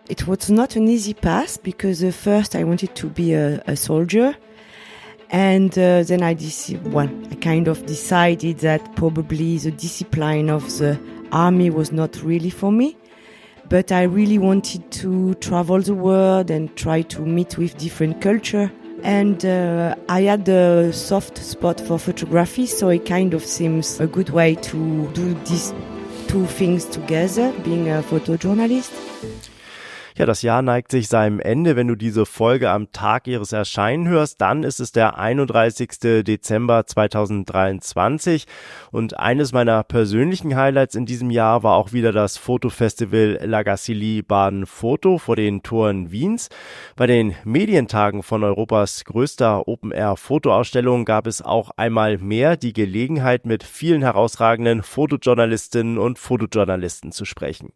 It was not an easy path because first I wanted to be a soldier. And then I kind of decided that probably the discipline of the army was not really for me. But I really wanted to travel the world and try to meet with different culture. And I had a soft spot for photography, so it kind of seems a good way to do these two things together, being a photojournalist. Ja, das Jahr neigt sich seinem Ende. Wenn du diese Folge am Tag ihres Erscheinen hörst, dann ist es der 31. Dezember 2023. Und eines meiner persönlichen Highlights in diesem Jahr war auch wieder das Fotofestival La Gacilly Baden Photo vor den Toren Wiens. Bei den Medientagen von Europas größter Open-Air-Fotoausstellung gab es auch einmal mehr die Gelegenheit, mit vielen herausragenden Fotojournalistinnen und Fotojournalisten zu sprechen.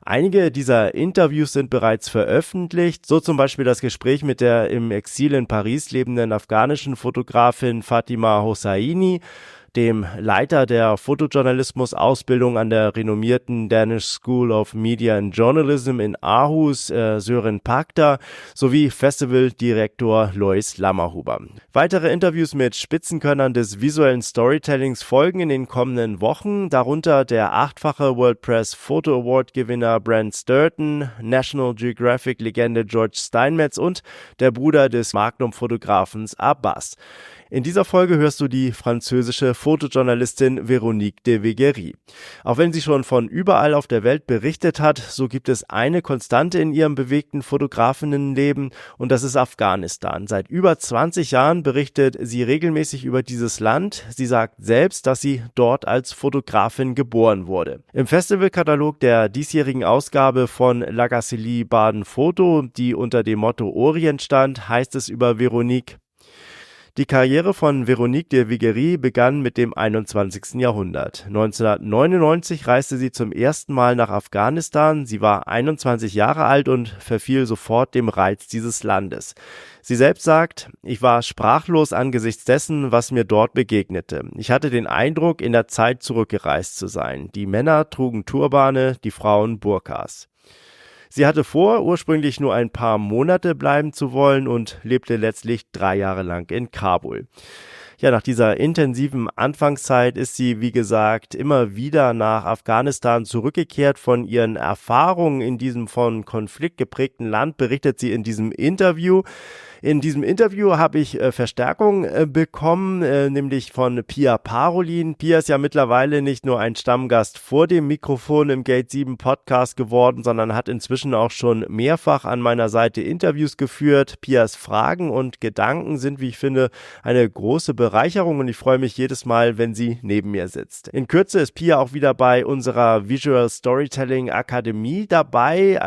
Einige dieser Interviews sind bereits veröffentlicht, so zum Beispiel das Gespräch mit der im Exil in Paris lebenden afghanischen Fotografin Fatima Hosseini, dem Leiter der Fotojournalismus-Ausbildung an der renommierten Danish School of Media and Journalism in Aarhus, Sören Pakta, sowie Festivaldirektor Lois Lammerhuber. Weitere Interviews mit Spitzenkönnern des visuellen Storytellings folgen in den kommenden Wochen, darunter der 8-fache World Press Photo Award-Gewinner Brent Sturton, National Geographic-Legende George Steinmetz und der Bruder des Magnum-Fotografen Abbas. In dieser Folge hörst du die französische Fotojournalistin Veronique de Viguerie. Auch wenn sie schon von überall auf der Welt berichtet hat, so gibt es eine Konstante in ihrem bewegten Fotografinnenleben und das ist Afghanistan. Seit über 20 Jahren berichtet sie regelmäßig über dieses Land. Sie sagt selbst, dass sie dort als Fotografin geboren wurde. Im Festivalkatalog der diesjährigen Ausgabe von La Gacilly Baden Photo, die unter dem Motto Orient stand, heißt es über Veronique: Die Karriere von Veronique de Viguerie begann mit dem 21. Jahrhundert. 1999 reiste sie zum ersten Mal nach Afghanistan. Sie war 21 Jahre alt und verfiel sofort dem Reiz dieses Landes. Sie selbst sagt: Ich war sprachlos angesichts dessen, was mir dort begegnete. Ich hatte den Eindruck, in der Zeit zurückgereist zu sein. Die Männer trugen Turbane, die Frauen Burkas. Sie hatte vor, ursprünglich nur ein paar Monate bleiben zu wollen und lebte letztlich 3 Jahre lang in Kabul. Ja, nach dieser intensiven Anfangszeit ist sie, wie gesagt, immer wieder nach Afghanistan zurückgekehrt. Von ihren Erfahrungen in diesem von Konflikt geprägten Land berichtet sie in diesem Interview. In diesem Interview habe ich Verstärkung bekommen, nämlich von Pia Parolin. Pia ist ja mittlerweile nicht nur ein Stammgast vor dem Mikrofon im Gate 7 Podcast geworden, sondern hat inzwischen auch schon mehrfach an meiner Seite Interviews geführt. Pias Fragen und Gedanken sind, wie ich finde, eine große Bereicherung und ich freue mich jedes Mal, wenn sie neben mir sitzt. In Kürze ist Pia auch wieder bei unserer Visual Storytelling Akademie dabei.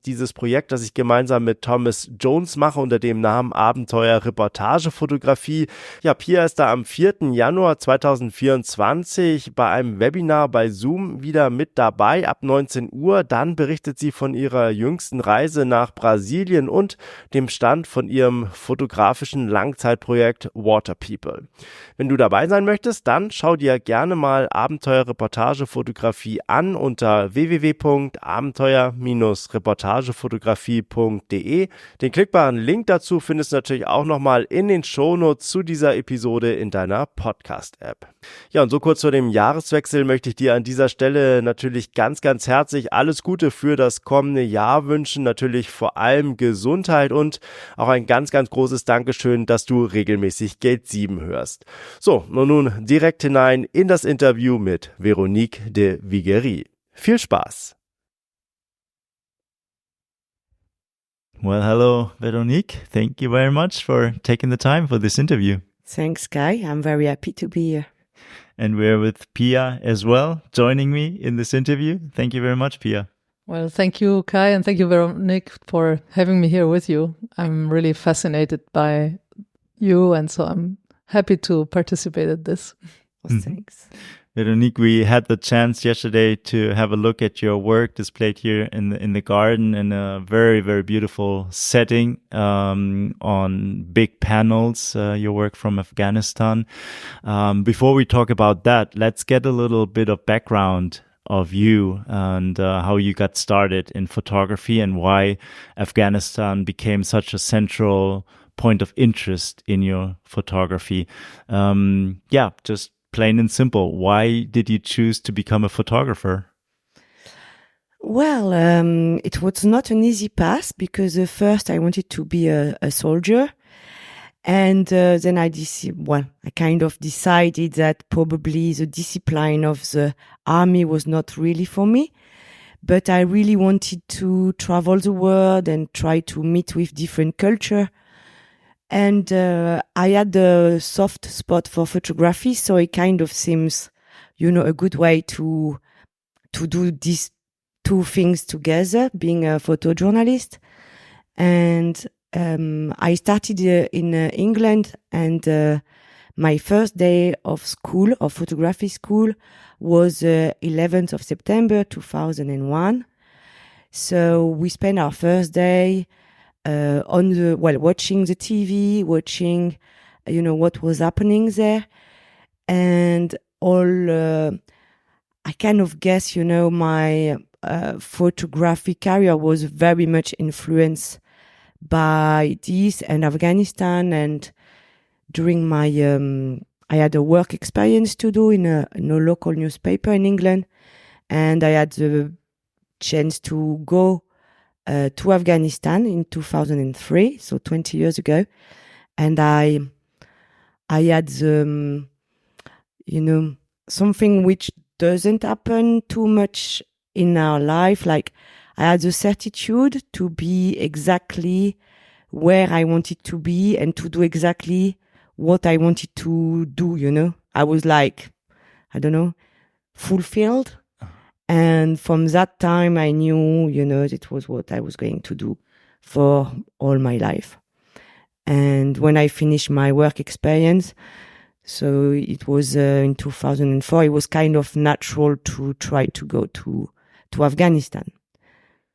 Dieses Projekt, das ich gemeinsam mit Thomas Jones mache unter dem Namen Abenteuer-Reportage-Fotografie. Ja, Pia ist da am 4. Januar 2024 bei einem Webinar bei Zoom wieder mit dabei ab 19 Uhr. Dann berichtet sie von ihrer jüngsten Reise nach Brasilien und dem Stand von ihrem fotografischen Langzeitprojekt Water People. Wenn du dabei sein möchtest, dann schau dir gerne mal Abenteuer-Reportage-Fotografie an unter www.abenteuer-reportagefotografie.de. Den klickbaren Link dazu findest du natürlich auch nochmal in den Shownotes zu dieser Episode in deiner Podcast-App. Ja, und so kurz vor dem Jahreswechsel möchte ich dir an dieser Stelle natürlich ganz, ganz herzlich alles Gute für das kommende Jahr wünschen. Natürlich vor allem Gesundheit und auch ein ganz, ganz großes Dankeschön, dass du regelmäßig Gate 7 hörst. So, nun direkt hinein in das Interview mit Veronique de Viguerie. Viel Spaß! Well, hello, Veronique. Thank you very much for taking the time for this interview. Thanks, Guy. I'm very happy to be here. And we're with Pia as well, joining me in this interview. Thank you very much, Pia. Well, thank you, Kai, and thank you, Veronique, for having me here with you. I'm really fascinated by you, and so I'm happy to participate in this. Well, thanks. Veronique, we had the chance yesterday to have a look at your work displayed here in the garden in a very, very beautiful setting on big panels, your work from Afghanistan. Before we talk about that, let's get a little bit of background of you and how you got started in photography and why Afghanistan became such a central point of interest in your photography. Just plain and simple. Why did you choose to become a photographer? Well, it was not an easy path because first I wanted to be a soldier. And then I kind of decided that probably the discipline of the army was not really for me. But I really wanted to travel the world and try to meet with different culture. And I had a soft spot for photography, so it kind of seems, a good way to do these two things together, being a photojournalist. And I started in England, and my first day of school, of photography school, was 11th of September 2001. So we spent our first day watching the TV, watching, what was happening there, and all. I kind of guess, my photography career was very much influenced by this and Afghanistan. And during my, I had a work experience to do in a local newspaper in England, and I had the chance to go to Afghanistan in 2003, so 20 years ago, and I had something which doesn't happen too much in our life. Like, I had the certitude to be exactly where I wanted to be and to do exactly what I wanted to do, I was like, fulfilled. And from that time, I knew, it was what I was going to do for all my life. And when I finished my work experience, so it was in 2004, it was kind of natural to try to go to Afghanistan.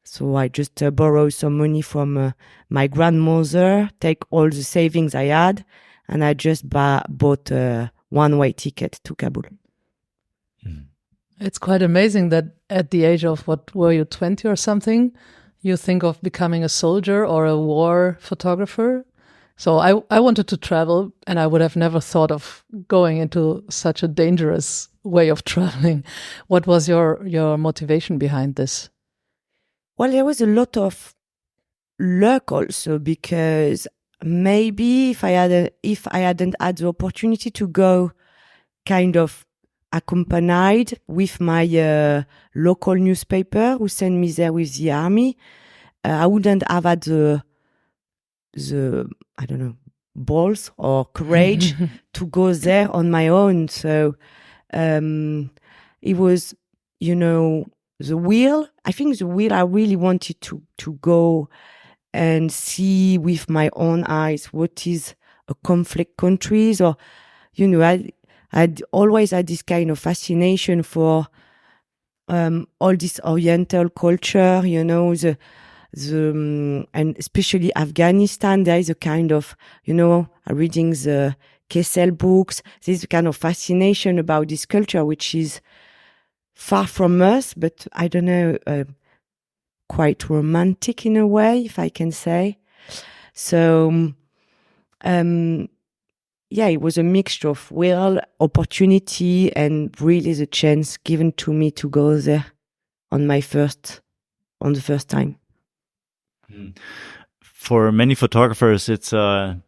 So I just borrowed some money from my grandmother, take all the savings I had, and I just bought a one-way ticket to Kabul. It's quite amazing that at the age of, what were you, 20 or something, you think of becoming a soldier or a war photographer. So I wanted to travel, and I would have never thought of going into such a dangerous way of traveling. What was your motivation behind this? Well, there was a lot of luck also, because maybe if I hadn't had the opportunity to go kind of accompanied with my local newspaper who sent me there with the army, I wouldn't have had the balls or courage to go there on my own. So it was, the will. I think the will, I really wanted to go and see with my own eyes what is a conflict countries, or, I'd always had this kind of fascination for all this Oriental culture, and especially Afghanistan. There is a kind of, reading the Kessel books, there's a kind of fascination about this culture, which is far from us, but I don't know, quite romantic in a way, if I can say. So, it was a mixture of will, opportunity, and really the chance given to me to go there on the first time. For many photographers, it's a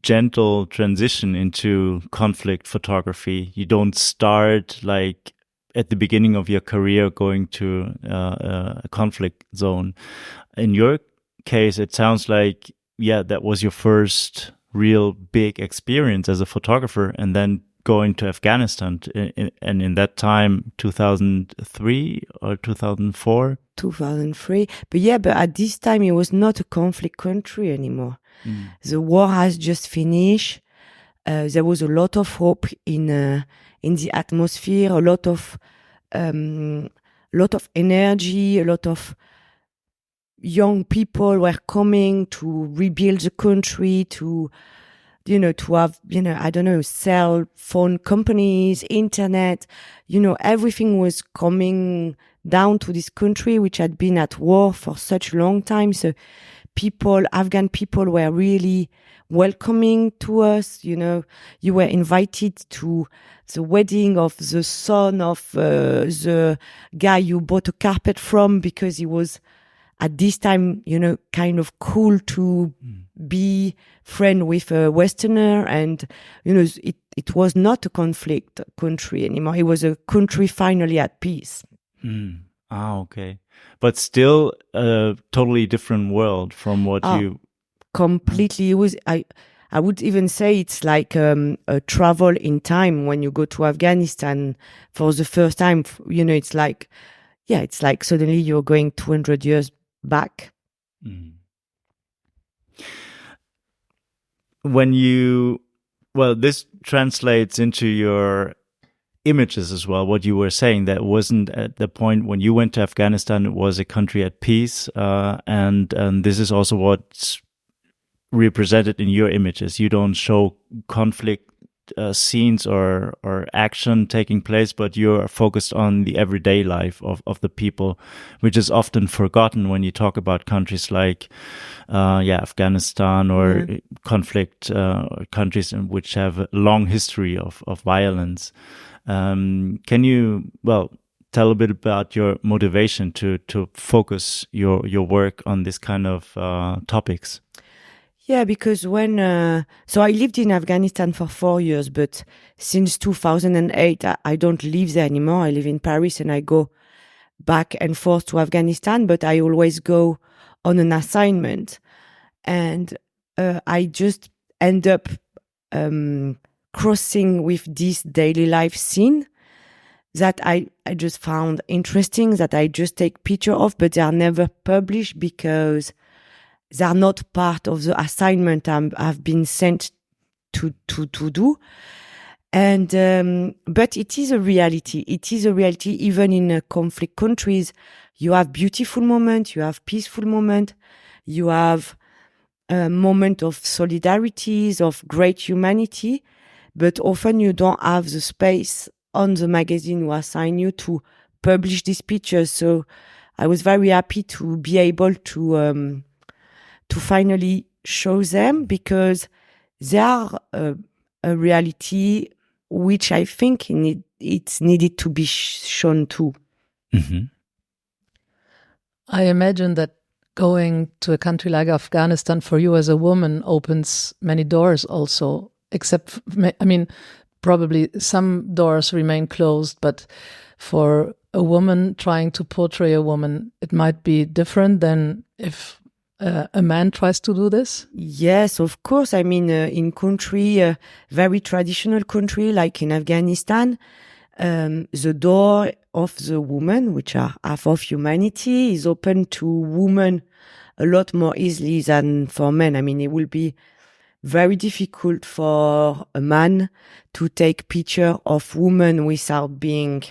gentle transition into conflict photography. You don't start like at the beginning of your career going to a conflict zone. In your case, it sounds like, that was your first real big experience as a photographer, and then going to Afghanistan. And in that time, 2003 or 2004? 2003. But at this time, it was not a conflict country anymore. The war has just finished. There was a lot of hope in the atmosphere, a lot of energy, a lot of young people were coming to rebuild the country, to to have, I don't know, cell phone companies, internet, everything was coming down to this country, which had been at war for such a long time. So Afghan people were really welcoming to us. You were invited to the wedding of the son of the guy you bought a carpet from, because he was at this time, kind of cool to be friend with a Westerner. And, it was not a conflict country anymore. It was a country finally at peace. Okay. But still a totally different world from what you... Completely. It was, I would even say it's like a travel in time when you go to Afghanistan for the first time. It's like suddenly you're going 200 years back. This translates into your images as well. What you were saying, that wasn't at the point when you went to Afghanistan, it was a country at peace. And this is also what's represented in your images. You don't show conflict scenes or action taking place, but you're focused on the everyday life of the people, which is often forgotten when you talk about countries like Afghanistan or conflict countries in which have a long history of violence. Can you tell a bit about your motivation to focus your work on this kind of topics? Yeah, because so I lived in Afghanistan for 4 years, but since 2008, I don't live there anymore. I live in Paris and I go back and forth to Afghanistan, but I always go on an assignment. And I just end up crossing with this daily life scene that I just found interesting, that I just take picture of, but they are never published because they are not part of the assignment I've been sent to do. And but it is a reality. It is a reality even in conflict countries. You have beautiful moments, you have peaceful moments, you have a moment of solidarities, of great humanity, but often you don't have the space on the magazine who assign you to publish these pictures. So I was very happy to be able to finally show them, because they are a reality which I think it's needed to be shown too. Mm-hmm. I imagine that going to a country like Afghanistan for you as a woman opens many doors also, except, probably some doors remain closed, but for a woman trying to portray a woman, it might be different than if a man tries to do this? Yes, of course. In country, very traditional country like in Afghanistan, the door of the woman, which are half of humanity, is open to women a lot more easily than for men. It will be very difficult for a man to take picture of women without being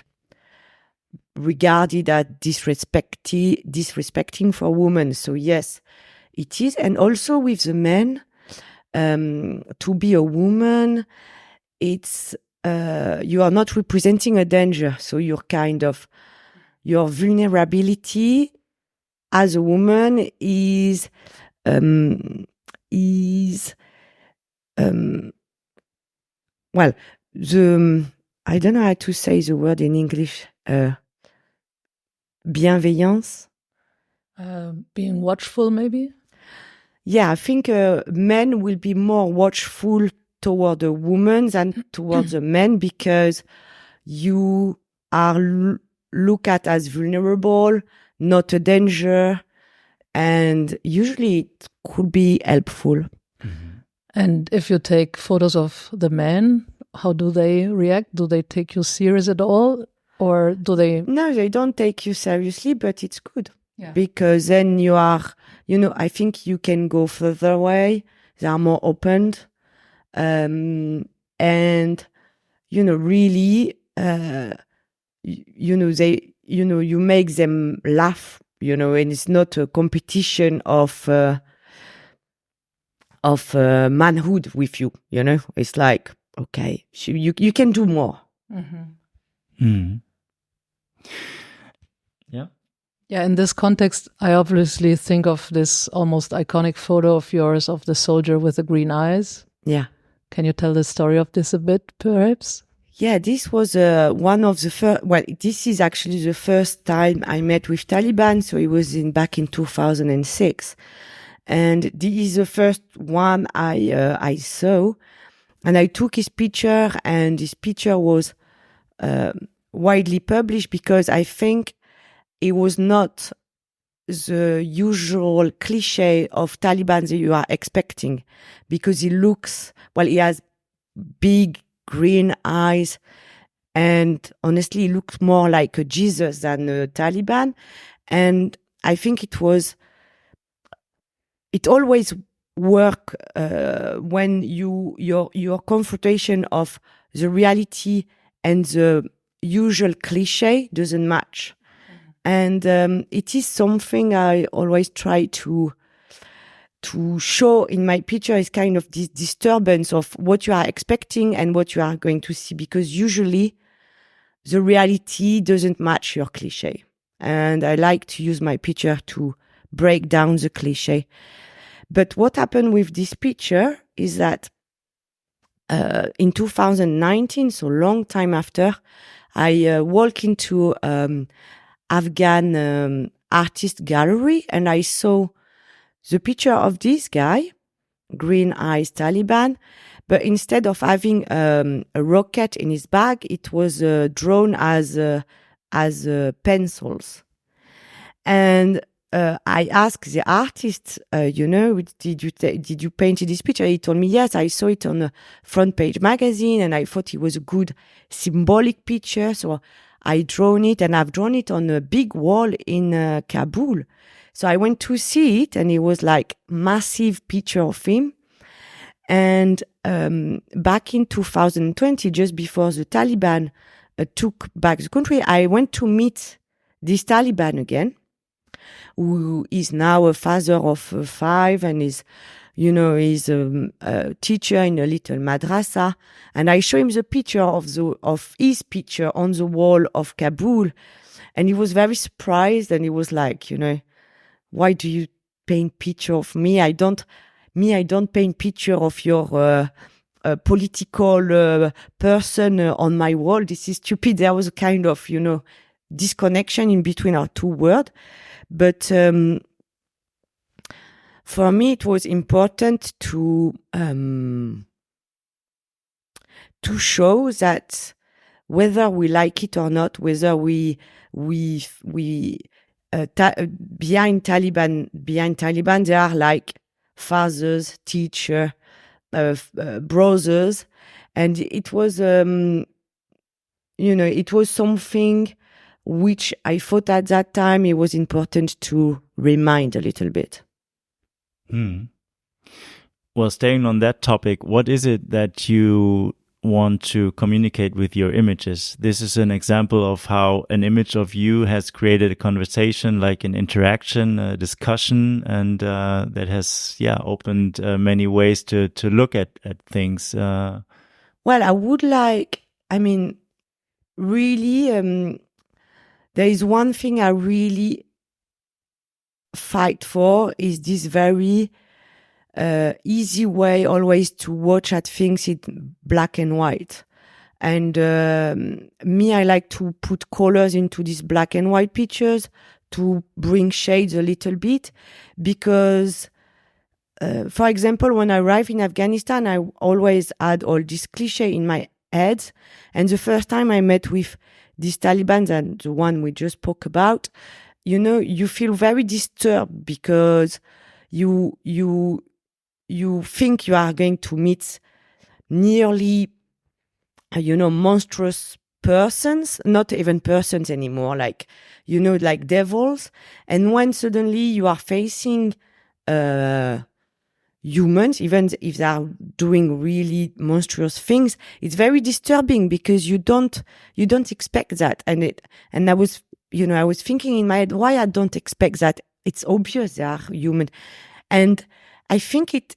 regarded as disrespecting for women. So yes, it is. And also with the men, to be a woman, it's you are not representing a danger. So your vulnerability as a woman is I don't know how to say the word in English. Bienveillance. Being watchful, maybe? Yeah, I think men will be more watchful toward a woman than towards a man, because you are looked at as vulnerable, not a danger, and usually it could be helpful. Mm-hmm. And if you take photos of the men, how do they react? Do they take you serious at all? Or do they? No, they don't take you seriously, but it's good. Yeah. Because then you are, I think you can go further away. They are more open. And, really, you make them laugh, and it's not a competition of manhood with you. You know, it's like, okay, you can do more. Yeah. Yeah, in this context, I obviously think of this almost iconic photo of yours of the soldier with the green eyes. Yeah. Can you tell the story of this a bit, perhaps? Yeah, this was one of the first. Well, this is actually the first time I met with Taliban. So it was back in 2006, and this is the first one I saw, and I took his picture, and this picture was widely published because I think it was not the usual cliche of Taliban that you are expecting, because he has big green eyes, and honestly, he looks more like a Jesus than a Taliban. And I think it always work when your confrontation of the reality and the usual cliche doesn't match. And it is something I always try to show in my picture, is kind of this disturbance of what you are expecting and what you are going to see, because usually the reality doesn't match your cliche. And I like to use my picture to break down the cliche. But what happened with this picture is that in 2019, so long time after, I walked into Afghan artist gallery, and I saw the picture of this guy, green eyes Taliban, but instead of having a rocket in his bag, it was drawn as pencils. And I asked the artist, did you paint this picture? He told me, yes, I saw it on a front page magazine, and I thought it was a good symbolic picture. So I drawn it, and I've drawn it on a big wall in Kabul. So I went to see it, and it was like massive picture of him. And back in 2020, just before the Taliban took back the country, I went to meet this Taliban again, who is now a father of 5 and is a teacher in a little madrasa. And I show him the picture of his picture on the wall of Kabul. And he was very surprised, and he was like, why do you paint picture of me? I don't paint picture of your political person on my wall. This is stupid. There was a kind of, disconnection in between our two words. But for me, it was important to show that whether we like it or not, whether we behind Taliban, they are like fathers, teacher, brothers, and it was, it was something which I thought at that time it was important to remind a little bit. Well, staying on that topic, what is it that you want to communicate with your images? This is an example of how an image of you has created a conversation, like an interaction, a discussion, and that has, opened many ways to look at things. Well, I would really, there is one thing I really fight for, is this very easy way always to watch at things in black and white. And me, I like to put colors into these black and white pictures to bring shades a little bit, because for example, when I arrived in Afghanistan, I always had all this cliche in my head. And the first time I met with these Taliban, and the one we just spoke about, you feel very disturbed, because you think you are going to meet nearly, monstrous persons, not even persons anymore, like devils. And when suddenly you are facing humans, even if they are doing really monstrous things, it's very disturbing, because you don't expect that. And I was thinking in my head, why I don't expect that? It's obvious they are human. And I think it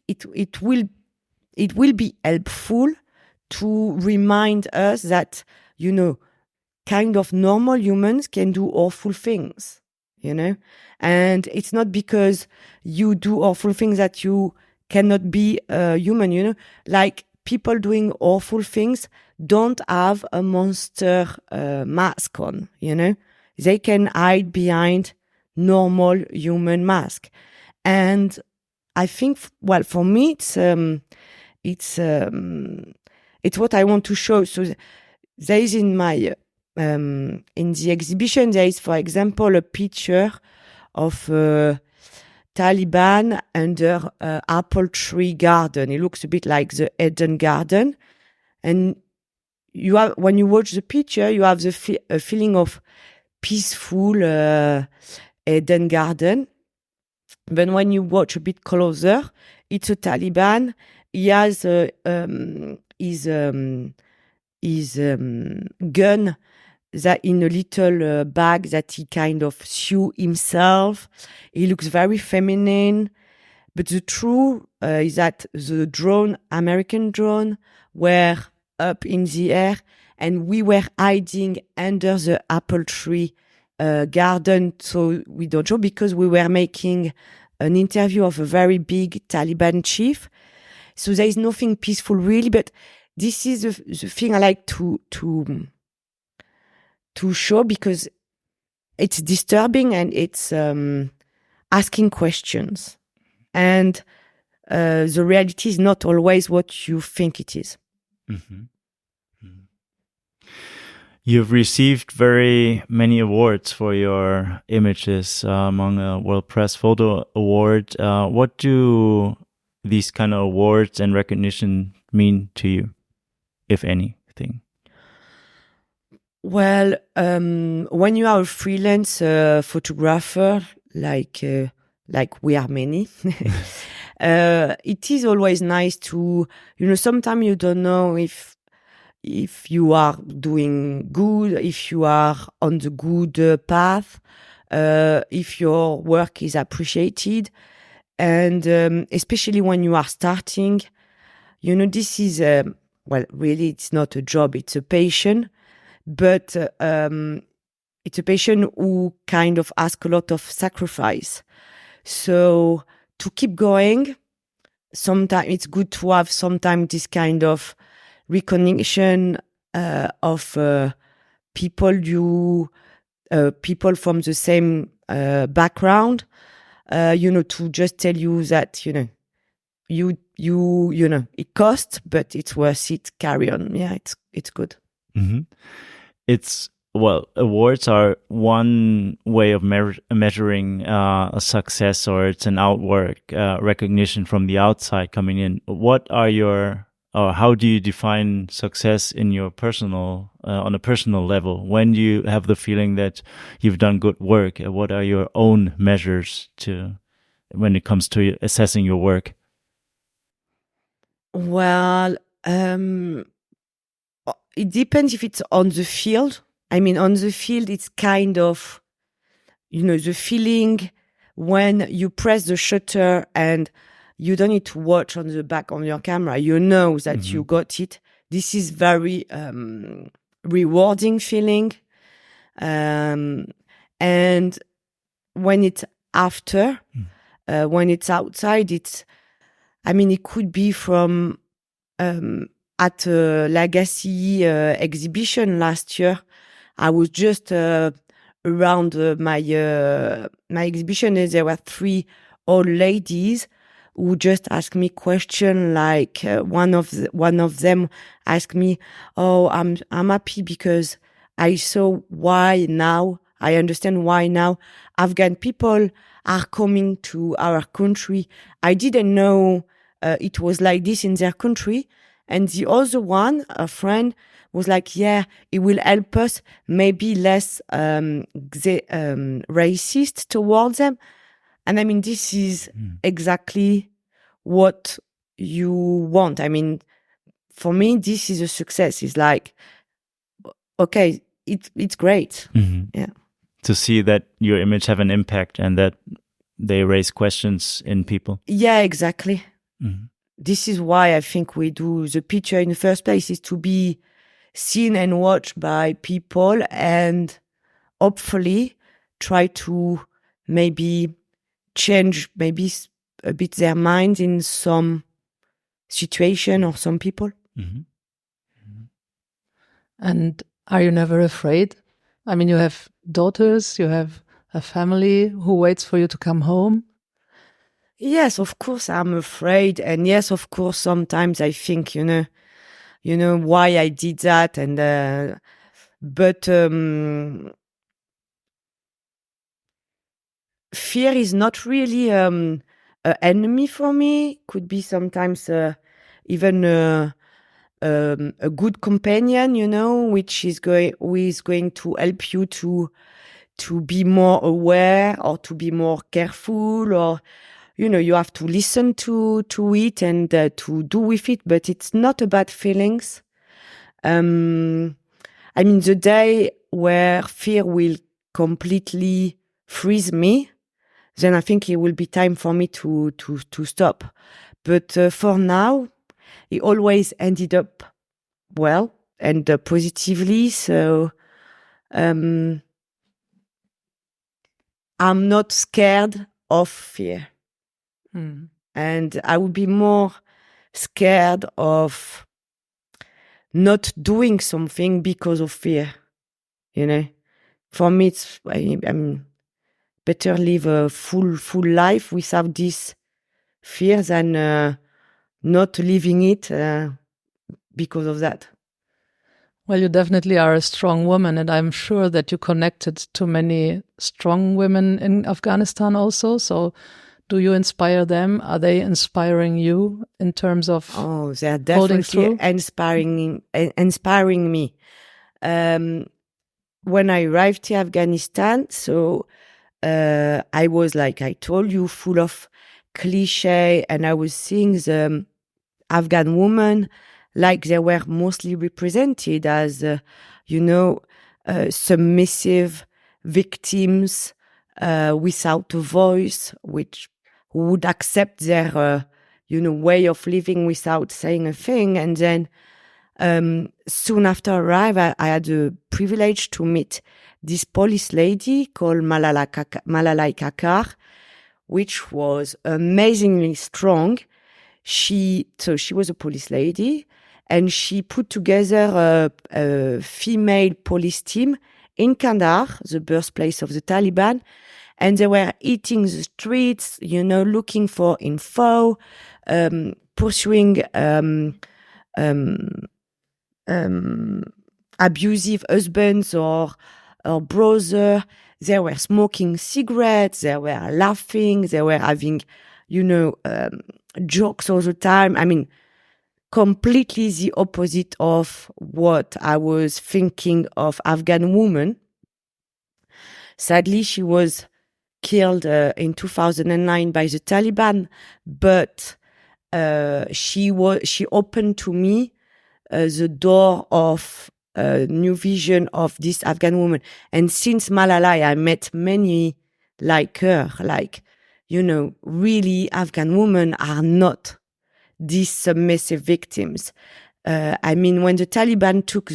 will be helpful to remind us that, you know, kind of normal humans can do awful things, you know, and it's not because you do awful things that you cannot be human, you know, like people doing awful things don't have a monster mask on, you know, they can hide behind normal human mask. And I think, well, for me, it's what I want to show. So there is in my in the exhibition, there is, for example, a picture of Taliban under apple tree garden. It looks a bit like the Eden Garden, and you have, when you watch the picture, you have the a feeling of peaceful Eden Garden. But when you watch a bit closer, it's a Taliban. He has his gun that in a little bag that he kind of sew himself. He looks very feminine. But the truth is that the drone, American drone, were up in the air, and we were hiding under the apple tree garden. So we don't show, because we were making an interview of a very big Taliban chief. So there is nothing peaceful really, but this is the thing I like to show, because it's disturbing and it's asking questions. And the reality is not always what you think it is. Mm-hmm. You've received very many awards for your images, among a World Press Photo Award. What do these kind of awards and recognition mean to you, if anything? Well, when you are a freelance photographer, like we are many, it is always nice to, you know, sometimes you don't know if you are doing good, if you are on the good path, if your work is appreciated. And especially when you are starting, you know, this is, well, really, it's not a job, it's a passion. But it's a passion who kind of ask a lot of sacrifice. So to keep going, sometimes it's good to have sometimes this kind of recognition of people people from the same background, you know, to just tell you that, you know, you know, it costs, but it's worth it. Carry on. Yeah, it's good. Mm-hmm. Well, awards are one way of measuring a success, or it's an outward recognition from the outside coming in. What are how do you define success in your personal, on a personal level? When do you have the feeling that you've done good work? What are your own measures when it comes to assessing your work? Well, it depends if it's on the field. I mean, on the field, it's kind of, you know, the feeling when you press the shutter and you don't need to watch on the back of your camera. You know that you got it. This is very rewarding feeling. And when it's after, when it's outside, it could be from at La Gacilly exhibition last year. I was just around my exhibition, and there were 3 old ladies who just asked me question, like one of them asked me, "Oh, I'm happy because I saw why now. I understand why now Afghan people are coming to our country. I didn't know it was like this in their country." And the other one, a friend, was like, "Yeah, it will help us maybe less racist towards them." And I mean, this is exactly what you want. I mean, for me, this is a success. It's like, okay, it's great. Mm-hmm. Yeah. To see that your image have an impact and that they raise questions in people. Yeah, exactly. Mm-hmm. This is why I think we do the picture in the first place, is to be seen and watched by people, and hopefully try to maybe change maybe a bit their minds in some situation or some people. Mm-hmm. Mm-hmm. And are you never afraid? I mean, you have daughters, you have a family who waits for you to come home. Yes, of course I'm afraid. And yes, of course, sometimes I think, you know why I did that. And, but, fear is not really, an enemy for me. Could be sometimes, even, a good companion, who is going to help you to be more aware or to be more careful, or, you have to listen to it and to do with it, but it's not about feelings. I mean, the day where fear will completely freeze me, then I think it will be time for me to stop. But for now, it always ended up well and positively. So I'm not scared of fear. And I would be more scared of not doing something because of fear. For me, I'm better live a full life without this fear than not living it because of that. Well, you definitely are a strong woman, and I'm sure that you connected to many strong women in Afghanistan also. So do you inspire them? Are they inspiring you in terms of they're holding definitely through? inspiring me. When I arrived to Afghanistan, so I was, like I told you, full of cliche, and I was seeing the Afghan women like they were mostly represented as, submissive victims without a voice, which would accept their, way of living without saying a thing. And then soon after arrival, I had the privilege to meet this police lady called Malalai Kakar, which was amazingly strong. She was a police lady, and she put together a female police team in Kandahar, the birthplace of the Taliban, and they were hitting the streets, looking for info, pursuing abusive husbands or brother. They were smoking cigarettes, they were laughing, they were having, jokes all the time. I mean, completely the opposite of what I was thinking of Afghan women. Sadly, she was killed in 2009 by the Taliban, but she opened to me the door of a new vision of this Afghan woman. And since Malalai, I met many like her, really Afghan women are not these submissive victims. I mean, when the Taliban took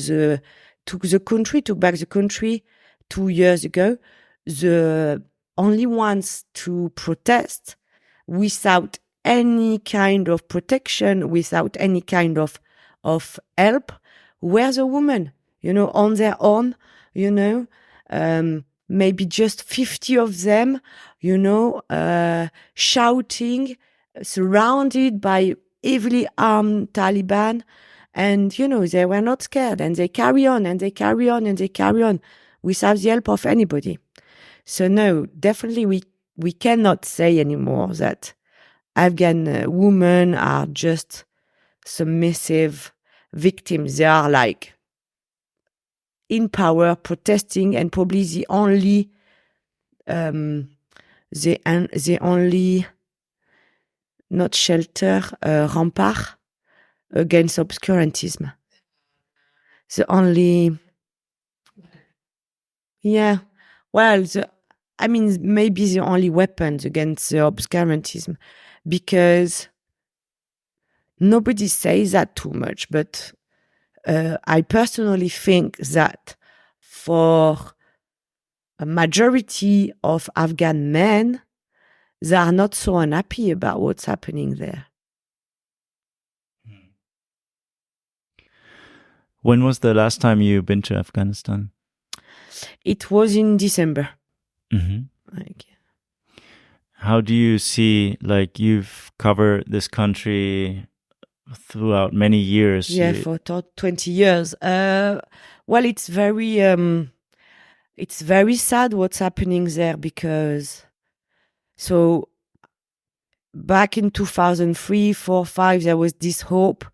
back the country 2 years ago, the only ones to protest without any kind of protection, without any kind of help, were the women, on their own, maybe just 50 of them, shouting, surrounded by heavily armed Taliban. And, they were not scared, and they carry on and they carry on and they carry on without the help of anybody. So no, definitely we cannot say anymore that Afghan women are just submissive victims. They are like in power, protesting, and probably the only not shelter, rampart against obscurantism. The only, yeah. Well, I mean, maybe the only weapons against the obscurantism, because nobody says that too much. But I personally think that for a majority of Afghan men, they are not so unhappy about what's happening there. When was the last time you've been to Afghanistan? It was in December. Mm-hmm. How do you see, like, you've covered this country throughout many years? Yeah, for 20 years. Well, it's very sad what's happening there, because so back in 2003, 4, 5, there was this hope.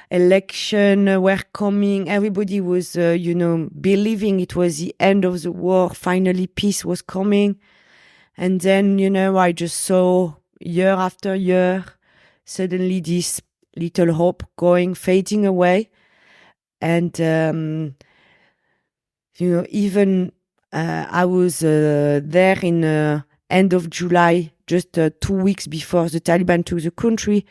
Election were coming. Everybody was, believing it was the end of the war. Finally, peace was coming. And then, I just saw year after year, suddenly this little hope fading away. And, even I was there in end of July, just 2 weeks before the Taliban took the country.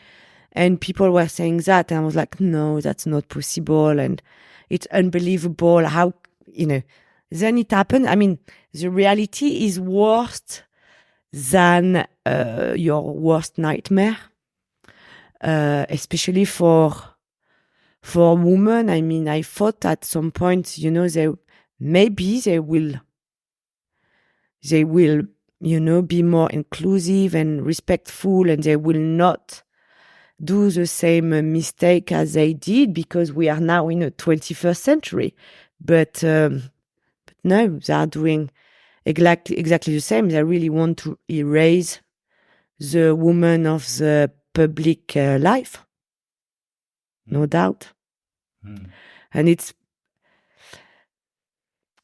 And people were saying that, and I was like, no, that's not possible. And it's unbelievable how, then it happened. I mean, the reality is worse than your worst nightmare, especially for women. I mean, I thought at some point, they will, be more inclusive and respectful, and they will not do the same mistake as they did, because we are now in the 21st century. But no, they are doing exactly the same. They really want to erase the woman of the public life, no doubt. And it's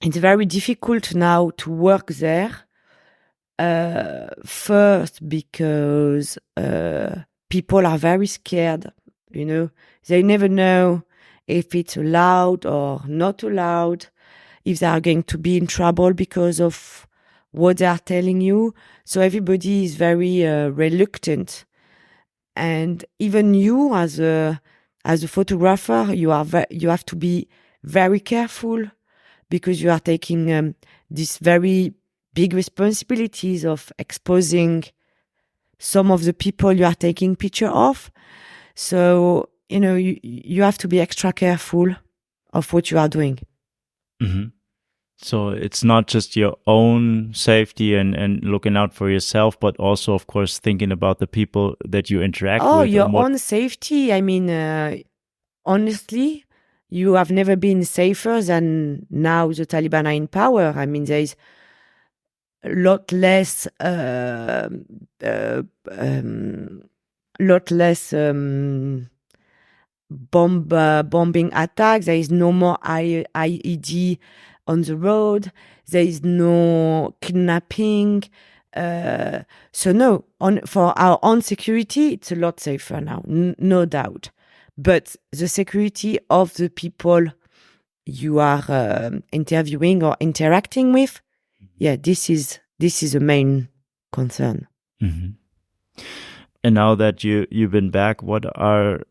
very difficult now to work there. First, because people are very scared, They never know if it's allowed or not allowed, if they are going to be in trouble because of what they are telling you. So everybody is very reluctant. And even you, as a photographer, you have to be very careful, because you are taking these very big responsibilities of exposing some of the people you are taking picture of. So, you have to be extra careful of what you are doing. Mm-hmm. So it's not just your own safety and looking out for yourself, but also, of course, thinking about the people that you interact with. Oh, your own safety. I mean, honestly, you have never been safer than now the Taliban are in power. I mean, there is a lot less bombing attacks. There is no more IED on the road. There is no kidnapping. So no, for our own security, it's a lot safer now, no doubt. But the security of the people you are interviewing or interacting with, yeah, this is a main concern. Mm-hmm. And now that you've been back, what are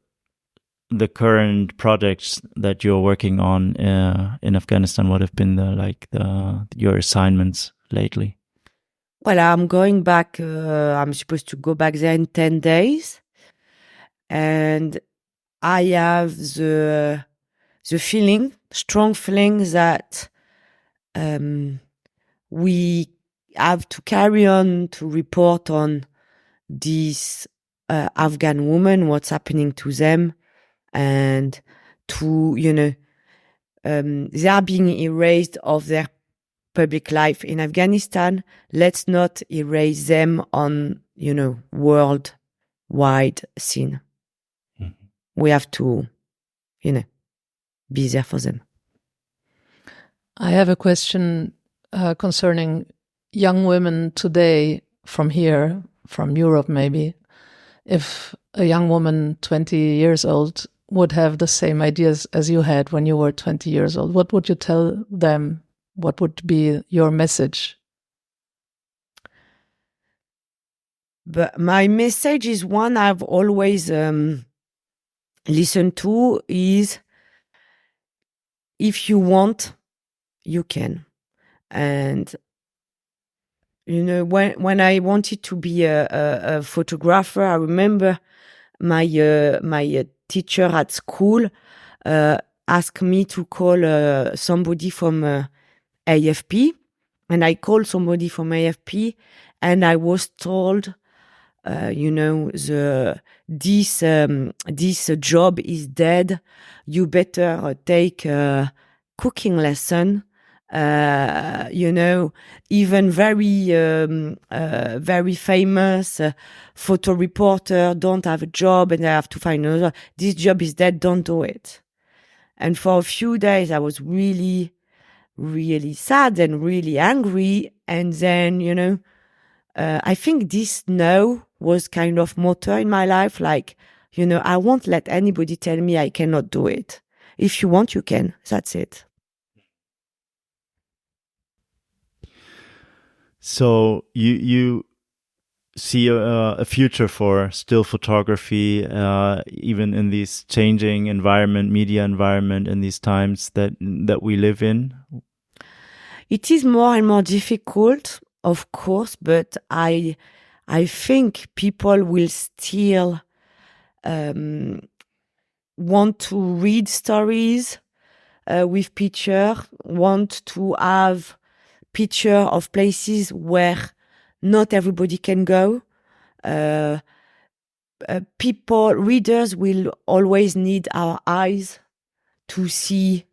the current projects that you're working on in Afghanistan? What have been your assignments lately? Well, I'm going back. I'm supposed to go back there in 10 days, and I have the strong feeling that we have to carry on to report on these Afghan women, what's happening to them, and to, they are being erased of their public life in Afghanistan. Let's not erase them on, worldwide scene. Mm-hmm. We have to, be there for them. I have a question concerning young women today from here, from Europe maybe. If a young woman 20 years old would have the same ideas as you had when you were 20 years old, what would you tell them? What would be your message? But my message is one I've always listened to is, if you want, you can. And, when I wanted to be a photographer, I remember my teacher at school asked me to call somebody from AFP. And I called somebody from AFP, and I was told, this job is dead. You better take a cooking lesson. Even very famous photo reporter don't have a job, and they have to find another. This job is dead. Don't do it. And for a few days, I was really, really sad and really angry. And then, I think this no was kind of motto in my life. Like, I won't let anybody tell me I cannot do it. If you want, you can. That's it. So you see a future for still photography, even in this changing media environment, in these times that we live in? It is more and more difficult, of course, but I think people will still want to read stories with picture, want to have picture of places where not everybody can go. Readers will always need our eyes to see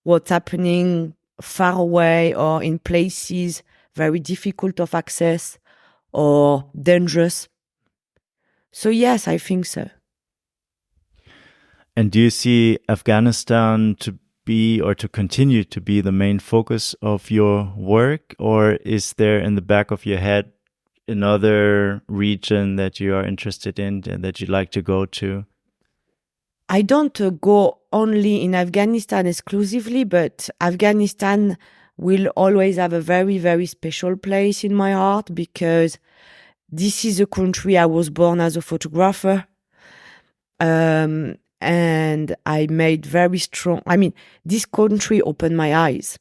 what's happening far away or in places very difficult of access or dangerous. So yes, I think so. And do you see Afghanistan to be or to continue to be the main focus of your work, or is there in the back of your head another region that you are interested in and that you'd like to go to? I don't go only in Afghanistan exclusively, but Afghanistan will always have a very, very special place in my heart, because this is a country I was born as a photographer. And I made very strong, this country opened my eyes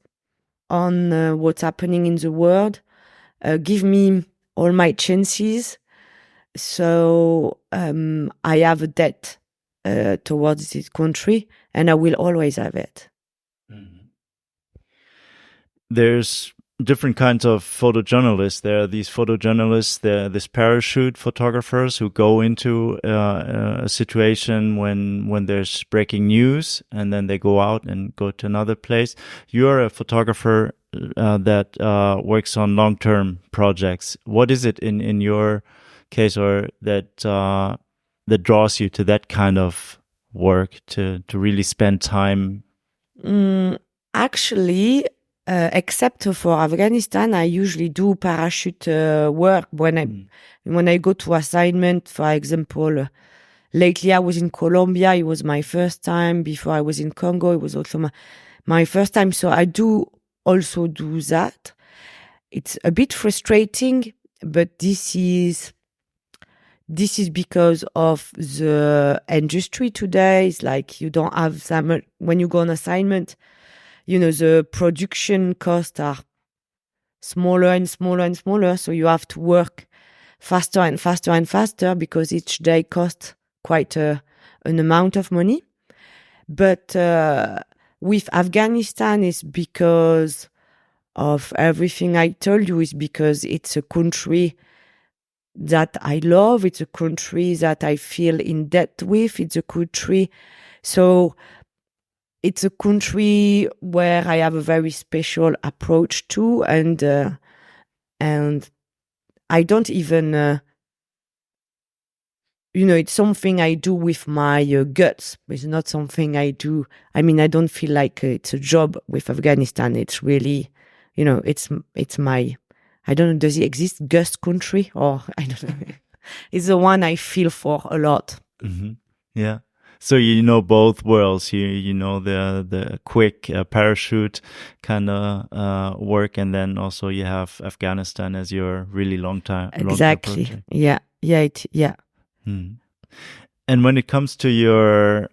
on what's happening in the world, give me all my chances. So I have a debt towards this country, and I will always have it. Mm-hmm. There's different kinds of photojournalists. There are these photojournalists, there are these parachute photographers who go into a situation when there's breaking news, and then they go out and go to another place. You're a photographer that works on long-term projects. What is it in your case, or that draws you to that kind of work, to really spend time? Actually, except for Afghanistan, I usually do parachute work when I go to assignment. For example, lately I was in Colombia. It was my first time. Before I was in Congo, it was also my first time. So I do also do that. It's a bit frustrating, but this is because of the industry today. It's like you don't have that much when you go on assignment. The production costs are smaller and smaller and smaller. So you have to work faster and faster and faster, because each day costs quite an amount of money. But with Afghanistan, it's because of everything I told you. Is because it's a country that I love. It's a country that I feel in debt with. It's a country. So it's a country where I have a very special approach to, and I don't even, it's something I do with my guts. It's not something I do. I don't feel like it's a job with Afghanistan. It's really, it's my, I don't know, does it exist? Gust country? Or I don't know. It's the one I feel for a lot. Mm-hmm. Yeah. So you know both worlds. You know the quick parachute kind of work, and then also you have Afghanistan as your really long time Exactly. project. Yeah. And when it comes to your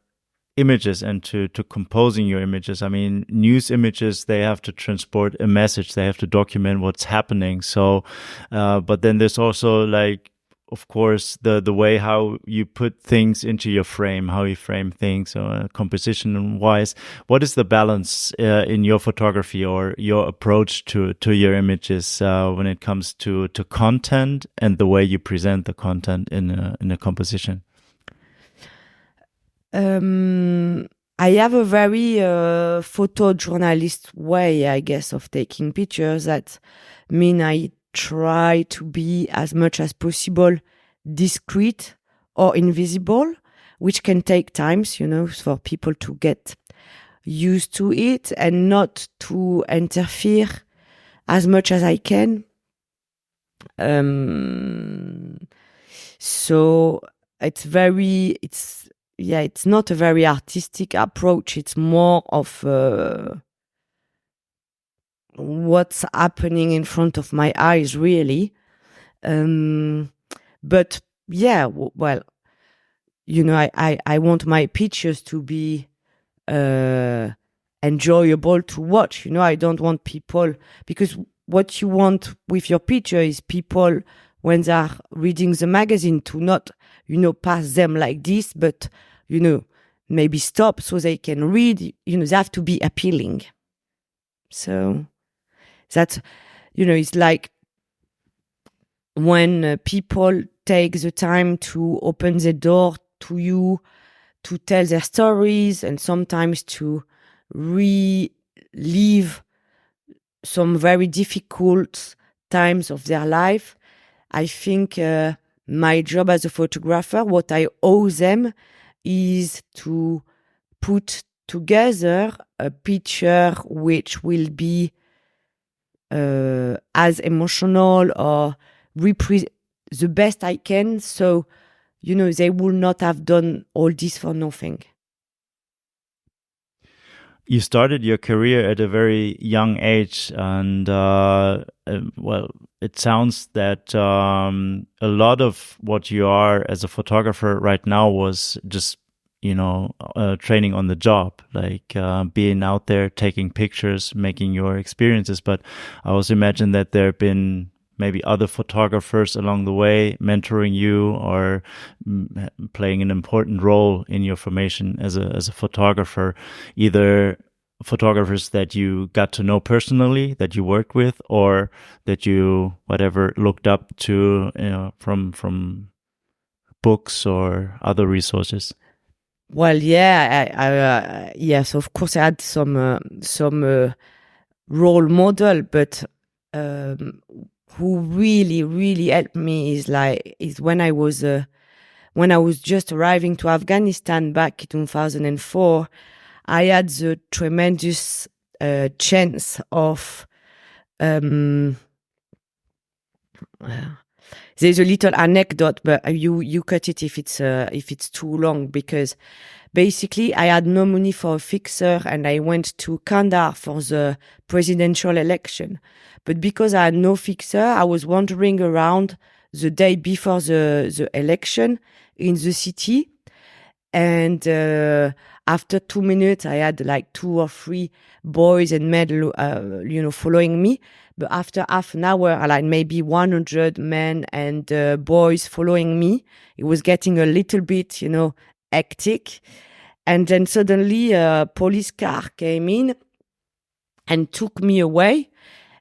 images and to composing your images, I mean, news images, they have to transport a message, they have to document what's happening. So but then there's also, like, of course, the way how you put things into your frame, how you frame things, composition wise. What is the balance in your photography or your approach to your images when it comes to content and the way you present the content in a composition? I have a very photojournalist way, I guess, of taking pictures. That mean I try to be as much as possible discreet or invisible, which can take times, for people to get used to it, and not to interfere as much as I can. So it's not a very artistic approach. It's more of what's happening in front of my eyes, really. But yeah, well, I want my pictures to be enjoyable to watch. I don't want people, because what you want with your picture is people, when they're reading the magazine, to not, pass them like this, but, maybe stop so they can read. They have to be appealing. So that's, it's like when people take the time to open the door to you, to tell their stories, and sometimes to relive some very difficult times of their life. I think my job as a photographer, what I owe them, is to put together a picture which will be as emotional or the best I can. So, they will not have done all this for nothing. You started your career at a very young age, and well, it sounds that a lot of what you are as a photographer right now was just, training on the job, like being out there, taking pictures, making your experiences. But I also imagine that there have been maybe other photographers along the way mentoring you or playing an important role in your formation as a photographer, either photographers that you got to know personally, that you worked with, or that you looked up to, from books or other resources. Well, yeah, yes, of course I had some role model, but who really, really helped me is when I was just arriving to Afghanistan back in 2004. I had the tremendous chance of there's a little anecdote, but you cut it if it's too long, because basically I had no money for a fixer and I went to Kandahar for the presidential election. But because I had no fixer, I was wandering around the day before the election in the city. And after 2 minutes, I had like 2 or 3 boys and men, following me. But after half an hour, I had maybe 100 men and boys following me. It was getting a little bit, hectic. And then suddenly a police car came in and took me away.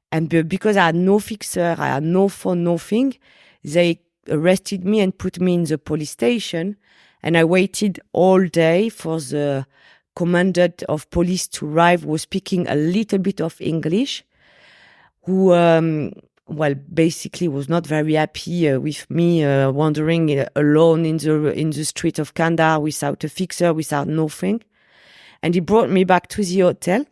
And because I had no fixer, I had no phone, nothing, they arrested me and put me in the police station. And I waited all day for the commandant of police to arrive, who was speaking a little bit of English, who, basically was not very happy with me wandering alone in the street of Kandahar without a fixer, without nothing. And he brought me back to the hotel,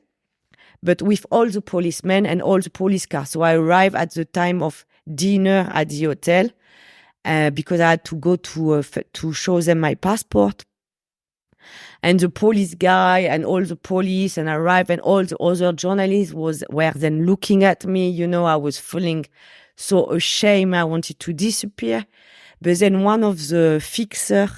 but with all the policemen and all the police cars. So I arrived at the time of dinner at the hotel, because I had to go to show them my passport. And the police guy and all the police and arrived and all the other journalists were then looking at me. You know, I was feeling so ashamed. I wanted to disappear. But then one of the fixer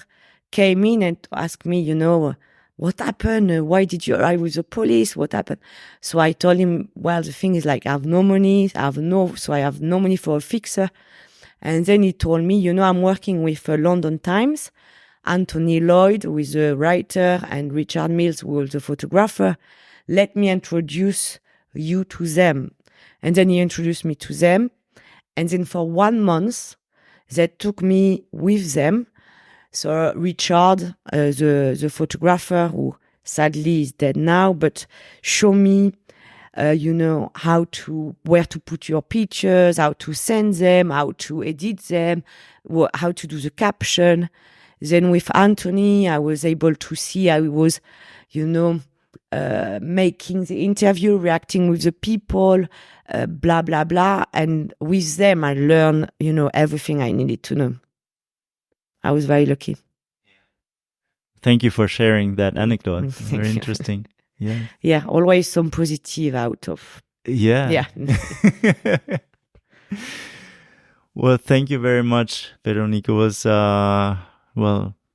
came in and asked me, you know, what happened? Why did you arrive with the police? What happened? So I told him, well, the thing is like, I have no money. I have no money for a fixer. And then he told me, you know, I'm working with London Times, Anthony Lloyd, who is a writer, and Richard Mills, who was the photographer. Let me introduce you to them. And then he introduced me to them. And then for 1 month, they took me with them. So Richard, the photographer, who sadly is dead now, but show me, you know, where to put your pictures, how to send them, how to edit them, how to do the caption. Then with Anthony, I was able to see how he was, you know, making the interview, reacting with the people, blah, blah, blah. And with them, I learned, you know, everything I needed to know. I was very lucky. Thank you for sharing that anecdote. Very interesting. Yeah. Yeah, always some positive out of. Yeah. Yeah. Well, thank you very much, Veronique. It was,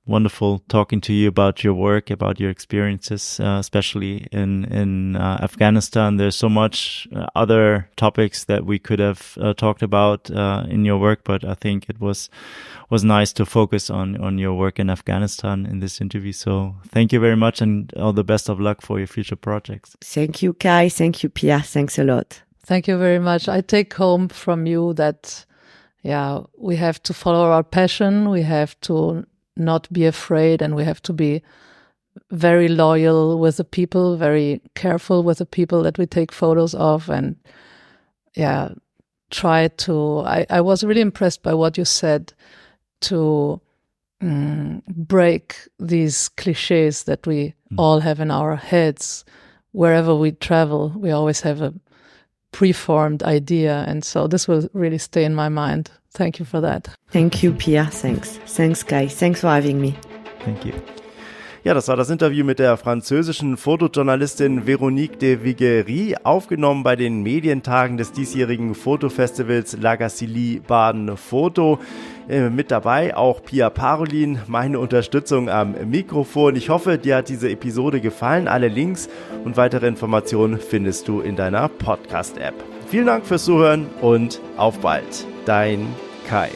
wonderful talking to you about your work, about your experiences, especially in Afghanistan. There's so much other topics that we could have talked about in your work, but I think it was nice to focus on your work in Afghanistan in this interview. So thank you very much, and all the best of luck for your future projects. Thank you, Kai. Thank you, Pia. Thanks a lot. Thank you very much. I take home from you that, we have to follow our passion. We have to not be afraid, and we have to be very loyal with the people, very careful with the people that we take photos of, and try to, I was really impressed by what you said, to break these cliches that we all have in our heads. Wherever we travel, we always have a preformed idea, and so this will really stay in my mind. Thank you for that. Thank you, Pia. Thanks. Thanks, Kai. Thanks for having me. Thank you. Ja, das war das Interview mit der französischen Fotojournalistin Veronique de Viguerie, aufgenommen bei den Medientagen des diesjährigen Fotofestivals La Gacilly Baden Photo. Mit dabei auch Pia Parolin, meine Unterstützung am Mikrofon. Ich hoffe, dir hat diese Episode gefallen. Alle Links und weitere Informationen findest du in deiner Podcast-App. Vielen Dank fürs Zuhören und auf bald. Dein Kai.